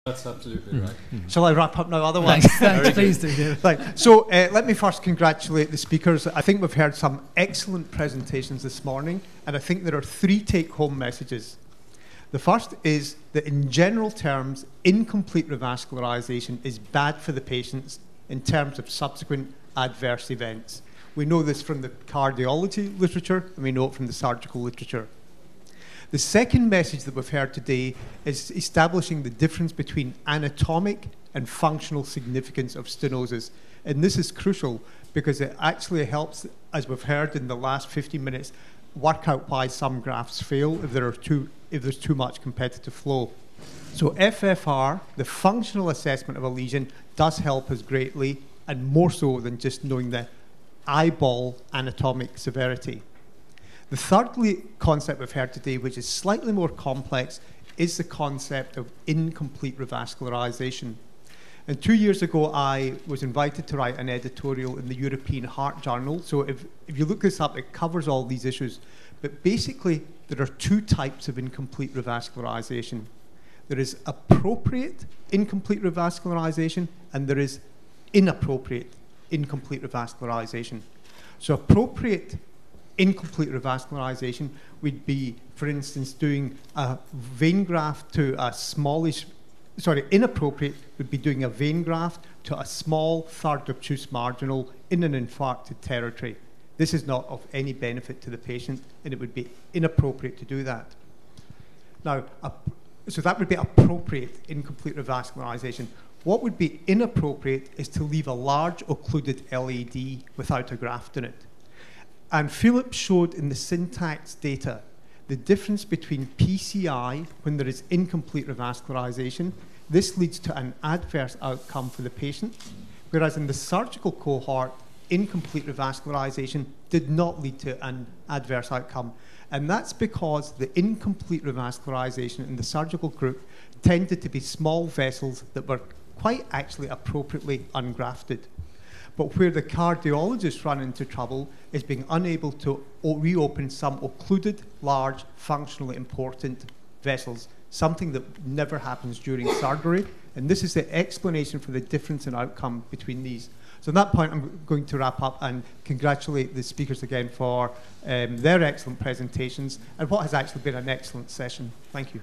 That's absolutely right. Shall I wrap up now? Otherwise, Thanks, please do. Right. So let me first congratulate the speakers. I think we've heard some excellent presentations this morning, and I think there are 3 take-home messages. The first is that in general terms, incomplete revascularization is bad for the patients in terms of subsequent adverse events. We know this from the cardiology literature, and we know it from the surgical literature. The second message that we've heard today is establishing the difference between anatomic and functional significance of stenosis. And this is crucial because it actually helps, as we've heard in the last 15 minutes, work out why some grafts fail if there's too much competitive flow. So FFR, the functional assessment of a lesion, does help us greatly, and more so than just knowing the eyeball anatomic severity. The third concept we've heard today, which is slightly more complex, is the concept of incomplete revascularization. And 2 years ago, I was invited to write an editorial in the European Heart Journal. So if you look this up, it covers all these issues. But basically, there are 2 types of incomplete revascularization. There is appropriate incomplete revascularization, and there is inappropriate incomplete revascularization. So appropriate incomplete revascularization would be, for instance, doing a vein graft to a smallish, inappropriate would be doing a vein graft to a small third obtuse marginal in an infarcted territory. This is not of any benefit to the patient, and it would be inappropriate to do that. Now, so that would be appropriate incomplete revascularization. What would be inappropriate is to leave a large occluded LAD without a graft in it. And Philip showed in the syntax data the difference between PCI when there is incomplete revascularization. This leads to an adverse outcome for the patient, whereas in the surgical cohort, incomplete revascularization did not lead to an adverse outcome. And that's because the incomplete revascularization in the surgical group tended to be small vessels that were quite actually appropriately ungrafted. But where the cardiologists run into trouble is being unable to reopen some occluded, large, functionally important vessels, something that never happens during surgery. And this is the explanation for the difference in outcome between these. So at that point, I'm going to wrap up and congratulate the speakers again for their excellent presentations and what has actually been an excellent session. Thank you.